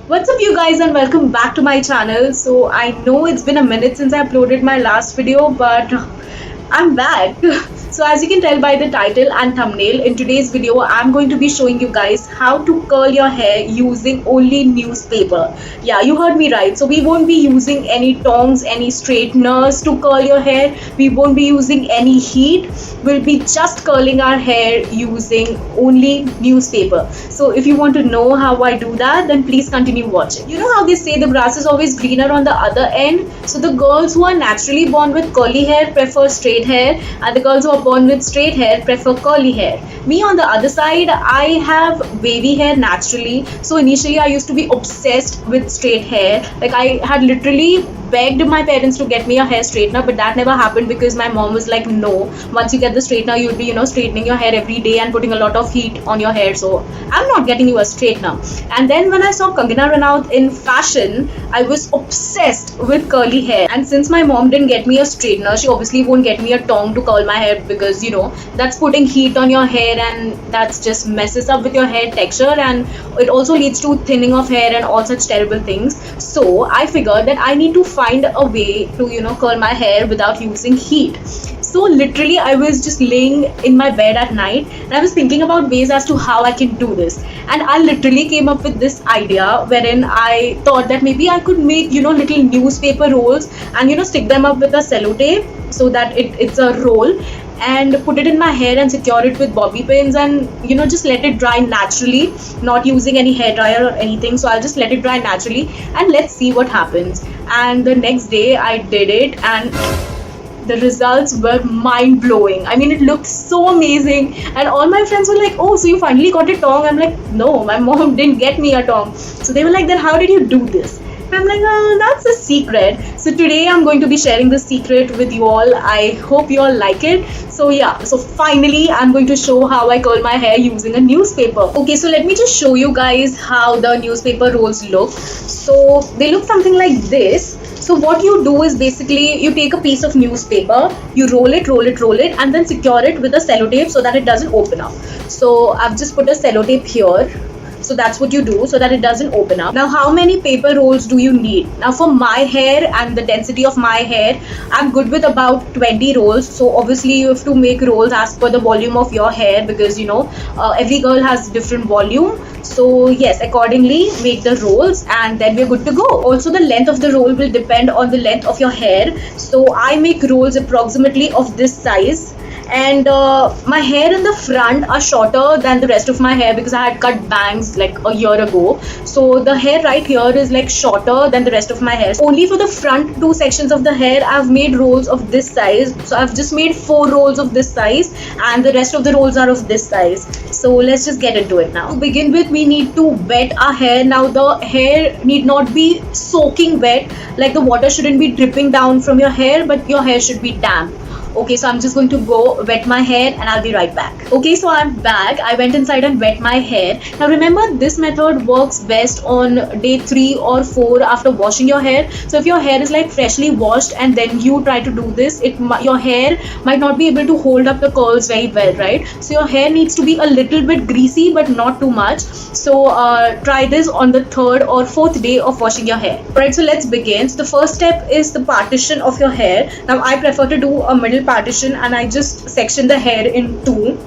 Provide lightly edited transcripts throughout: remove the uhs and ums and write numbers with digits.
What's up, you guys, and welcome back to my channel. So, I know it's been a minute since I uploaded my last video, but I'm back. So, as you can tell by the title and thumbnail, in today's video, I'm going to be showing you guys how to curl your hair using only newspaper. Yeah, you heard me right. So, we won't be using any tongs, any straighteners to curl your hair. We won't be using any heat. We'll be just curling our hair using only newspaper. So, if you want to know how I do that, then please continue watching. You know how they say the grass is always greener on the other end? So, the girls who are naturally born with curly hair prefer straight hair, and the girls who are born with straight hair prefer curly hair. Me, on the other side, I have wavy hair naturally. So initially I used to be obsessed with straight hair. Like, I had literally begged my parents to get me a hair straightener, but that never happened because my mom was like, no, once you get the straightener you'll be straightening your hair every day and putting a lot of heat on your hair, so I'm not getting you a straightener. And then when I saw Kangana Ranaut in fashion, I was obsessed with curly hair. And since my mom didn't get me a straightener, she obviously won't get me a tong to curl my hair, because that's putting heat on your hair, and that's just messes up with your hair texture, and it also leads to thinning of hair and all such terrible things. So I figured that I need to find a way to curl my hair without using heat. So literally I was just laying in my bed at night and I was thinking about ways as to how I can do this, and I literally came up with this idea wherein I thought that maybe I could make little newspaper rolls and stick them up with a sellotape so that it's a roll, and put it in my hair and secure it with bobby pins, and just let it dry naturally, not using any hair dryer or anything. So I'll just let it dry naturally and let's see what happens. And the next day I did it, and the results were mind blowing. I mean, it looked so amazing, and all my friends were like, oh, so you finally got a tong? I'm like, no, my mom didn't get me a tong. So they were like, then how did you do this? I'm like, oh, that's a secret. So today I'm going to be sharing the secret with you all. I hope you all like it. So yeah, so finally I'm going to show how I curl my hair using a newspaper. Okay, so let me just show you guys how the newspaper rolls look. So they look something like this. So what you do is basically you take a piece of newspaper, you roll it, and then secure it with a sellotape so that it doesn't open up. So I've just put a sellotape here. So that's what you do so that it doesn't open up. Now, how many paper rolls do you need? Now, for my hair and the density of my hair, I'm good with about 20 rolls. So obviously you have to make rolls as per the volume of your hair, because every girl has different volume. So yes, accordingly make the rolls and then we're good to go. Also, the length of the roll will depend on the length of your hair. So I make rolls approximately of this size, and my hair in the front are shorter than the rest of my hair because I had cut bangs like a year ago. So the hair right here is like shorter than the rest of my hair. Only for the front two sections of the hair I've made rolls of this size. So I've just made 4 rolls of this size, and the rest of the rolls are of this size. So let's just get into it now. To begin with, we need to wet our hair. Now, the hair need not be soaking wet, like the water shouldn't be dripping down from your hair, but your hair should be damp. Okay, so I'm just going to go wet my hair and I'll be right back. Okay, so I'm back. I went inside and wet my hair. Now remember, this method works best on day 3 or 4 after washing your hair. So if your hair is like freshly washed and then you try to do this, your hair might not be able to hold up the curls very well, right? So your hair needs to be a little bit greasy but not too much. So try this on the 3rd or 4th day of washing your hair. Alright, so let's begin. So the first step is the partition of your hair. Now I prefer to do a middle partition, and I just section the hair in 2.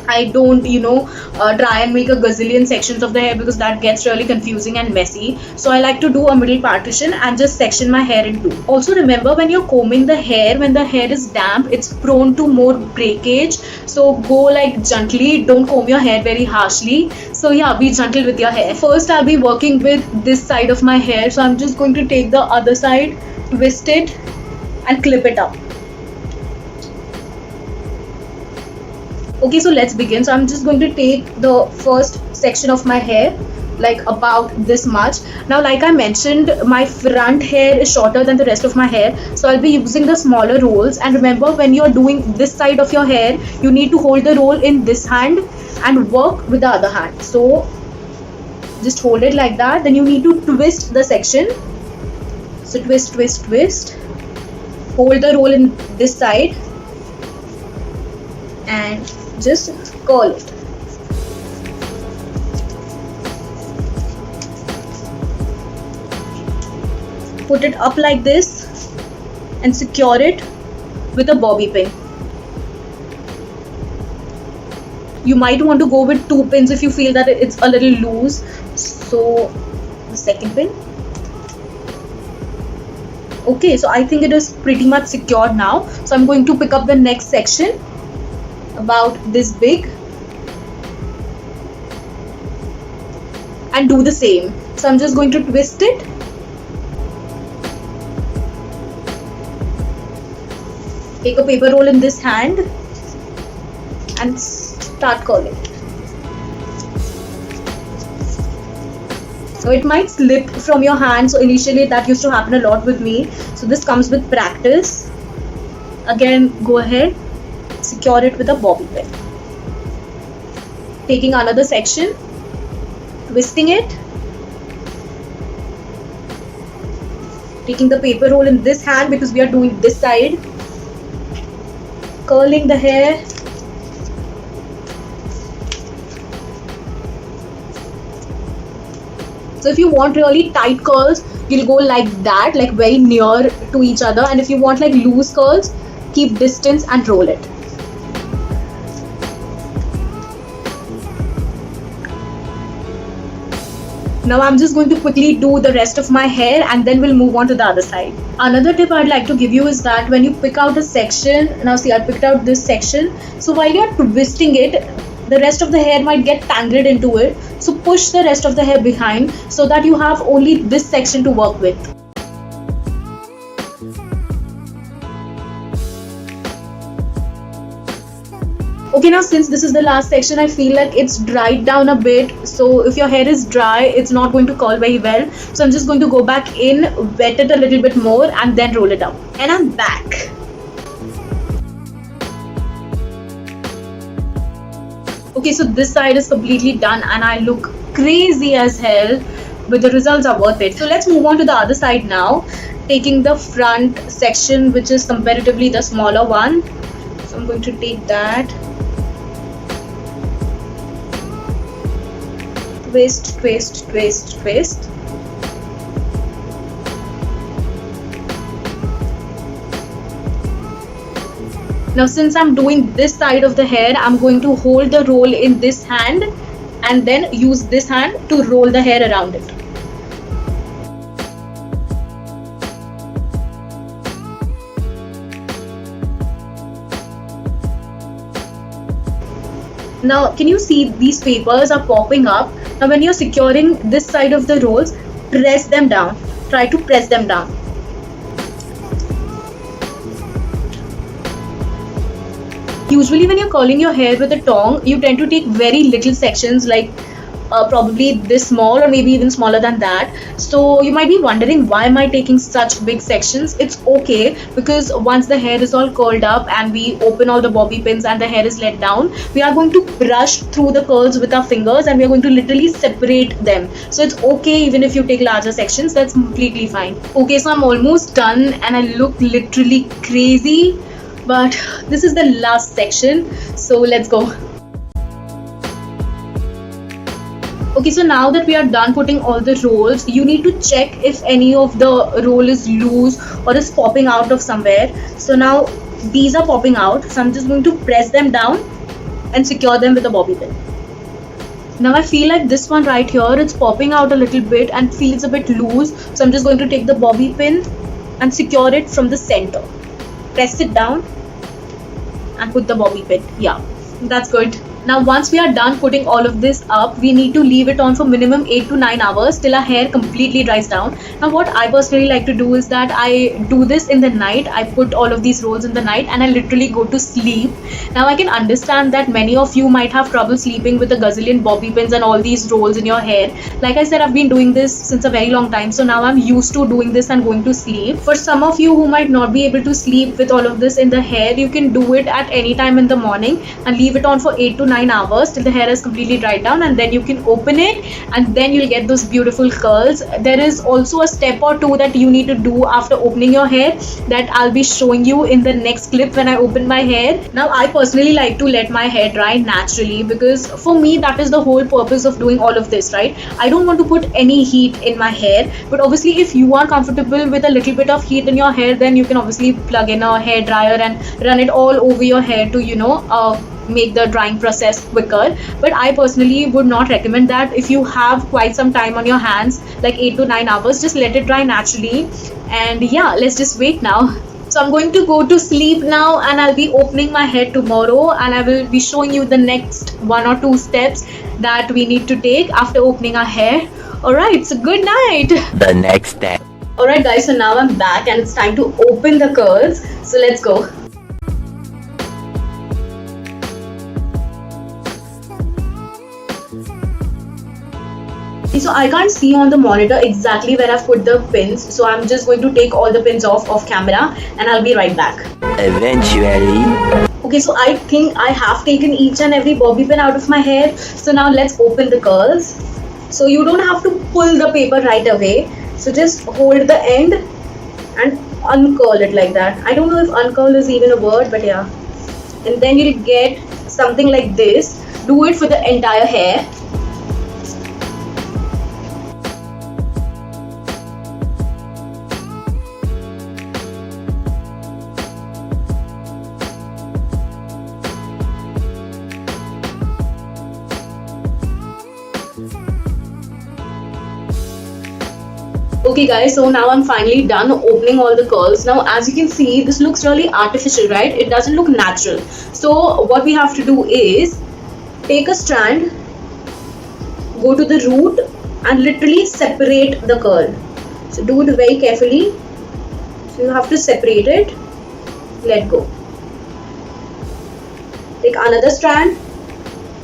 I don't try and make a gazillion sections of the hair because that gets really confusing and messy. So I like to do a middle partition and just section my hair in 2. Also remember, when you're combing the hair, when the hair is damp, it's prone to more breakage. So go like gently, don't comb your hair very harshly. So yeah, be gentle with your hair. First I'll be working with this side of my hair. So I'm just going to take the other side, twist it and clip it up. Okay, so let's begin. So I'm just going to take the first section of my hair, like about this much. Now, like I mentioned, my front hair is shorter than the rest of my hair, so I'll be using the smaller rolls. And remember, when you're doing this side of your hair, you need to hold the roll in this hand and work with the other hand. So just hold it like that. Then you need to twist the section. So twist, twist, twist. Hold the roll in this side and just curl it. put it up like this and secure it with a bobby pin. You might want to go with 2 pins if you feel that it's a little loose. So the second pin. Okay, so I think it is pretty much secured now. So I'm going to pick up the next section about this big and do the same. So I'm just going to twist it. Take a paper roll in this hand and start curling. So it might slip from your hand, so initially that used to happen a lot with me. So this comes with practice. Again, go ahead, secure it with a bobby pin. Taking another section, twisting it, taking the paper roll in this hand because we are doing this side, curling the hair. So if you want really tight curls, you'll go like that, like very near to each other. And if you want like loose curls, keep distance and roll it. Now I'm just going to quickly do the rest of my hair and then we'll move on to the other side. Another tip I'd like to give you is that when you pick out a section, now see I picked out this section. So while you're twisting it, the rest of the hair might get tangled into it. So push the rest of the hair behind so that you have only this section to work with. Okay, now since this is the last section, I feel like it's dried down a bit. So if your hair is dry, it's not going to curl very well. So I'm just going to go back in, wet it a little bit more and then roll it out. And I'm back. Okay, so this side is completely done and I look crazy as hell, but the results are worth it. So let's move on to the other side now, taking the front section, which is comparatively the smaller one. So I'm going to take that, twist, twist, twist, twist. Now since I'm doing this side of the hair, I'm going to hold the roll in this hand and then use this hand to roll the hair around it. Now can you see these papers are popping up? Now when you're securing this side of the rolls, press them down. Try to press them down. Usually when you're curling your hair with a tong, you tend to take very little sections, like probably this small or maybe even smaller than that. So you might be wondering, why am I taking such big sections? It's okay, because once the hair is all curled up and we open all the bobby pins and the hair is let down, we are going to brush through the curls with our fingers and we are going to literally separate them. So it's okay even if you take larger sections, that's completely fine. Okay, so I'm almost done and I look literally crazy, but this is the last section, so let's go. Okay, so now that we are done putting all the rolls, you need to check if any of the roll is loose or is popping out of somewhere. So now these are popping out, so I'm just going to press them down and secure them with a bobby pin. Now I feel like this one right here, it's popping out a little bit and feels a bit loose, so I'm just going to take the bobby pin and secure it from the center. Press it down and put the bobby pin. Yeah, that's good. Now once we are done putting all of this up, we need to leave it on for minimum 8 to 9 hours till our hair completely dries down. Now what I personally like to do is that I do this in the night. I put all of these rolls in the night and I literally go to sleep. Now I can understand that many of you might have trouble sleeping with a gazillion bobby pins and all these rolls in your hair. Like I said, I've been doing this since a very long time, so now I'm used to doing this and going to sleep. For some of you who might not be able to sleep with all of this in the hair, you can do it at any time in the morning and leave it on for 8 to 9 hours till the hair is completely dried down, and then you can open it, and then you'll get those beautiful curls. There is also a step or two that you need to do after opening your hair that I'll be showing you in the next clip when I open my hair. Now, I personally like to let my hair dry naturally, because for me that is the whole purpose of doing all of this, right? I don't want to put any heat in my hair, but obviously if you are comfortable with a little bit of heat in your hair, then you can obviously plug in a hair dryer and run it all over your hair to make the drying process quicker. But I personally would not recommend that. If you have quite some time on your hands, like 8 to 9 hours, just let it dry naturally. And yeah, let's just wait now. So I'm going to go to sleep now, and I'll be opening my hair tomorrow, and I will be showing you the next 1 or 2 steps that we need to take after opening our hair. Alright, so good night. The next day. Alright guys, so now I'm back and it's time to open the curls. So let's go. So I can't see on the monitor exactly where I've put the pins, so I'm just going to take all the pins off camera, and I'll be right back. Eventually. Okay, so I think I have taken each and every bobby pin out of my hair. So now let's open the curls. So you don't have to pull the paper right away. So just hold the end and uncurl it like that. I don't know if uncurl is even a word, but yeah. And then you'll get something like this. Do it for the entire hair. Okay guys, so now I'm finally done opening all the curls. Now as you can see, this looks really artificial, right? It doesn't look natural. So what we have to do is take a strand, go to the root and literally separate the curl. So do it very carefully. So you have to separate it, let go. Take another strand,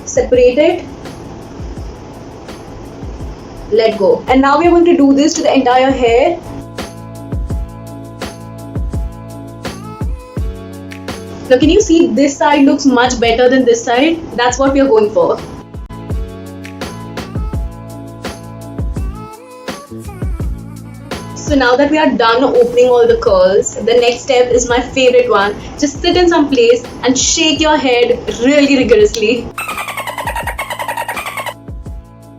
separate it, let go. And now we are going to do this to the entire hair. Now can you see this side looks much better than this side? That's what we are going for. So now that we are done opening all the curls, the next step is my favorite one. Just sit in some place and shake your head really rigorously.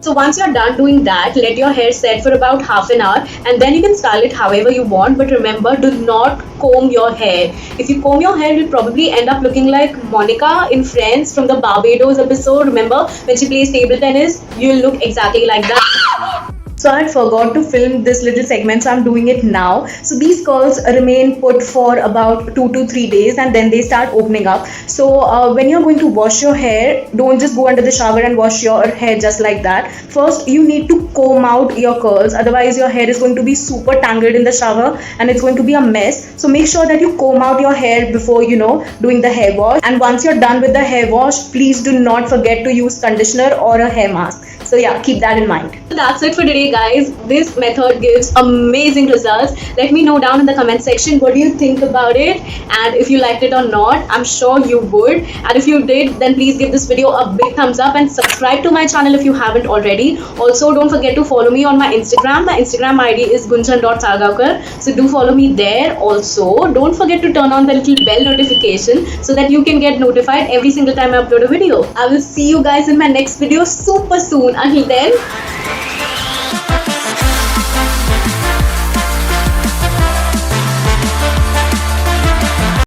So once you're done doing that, let your hair set for about half an hour, and then you can style it however you want. But remember, do not comb your hair. If you comb your hair, you'll probably end up looking like Monica in Friends from the Barbados episode. Remember when she plays table tennis? You'll look exactly like that. So I forgot to film this little segment, so I'm doing it now. So these curls remain put for about 2 to 3 days, and then they start opening up. So when you're going to wash your hair, don't just go under the shower and wash your hair just like that. First, you need to comb out your curls. Otherwise, your hair is going to be super tangled in the shower and it's going to be a mess. So make sure that you comb out your hair before, doing the hair wash. And once you're done with the hair wash, please do not forget to use conditioner or a hair mask. So yeah, keep that in mind. So that's it for today, guys. This method gives amazing results. Let me know down in the comment section what do you think about it, and if you liked it or not. I'm sure you would, and if you did, then please give this video a big thumbs up and subscribe to my channel if you haven't already. Also, don't forget to follow me on my Instagram. My Instagram ID is gunjan.salgaonkar, so do follow me there. Also, don't forget to turn on the little bell notification so that you can get notified every single time I upload a video. I will see you guys in my next video super soon. Until then,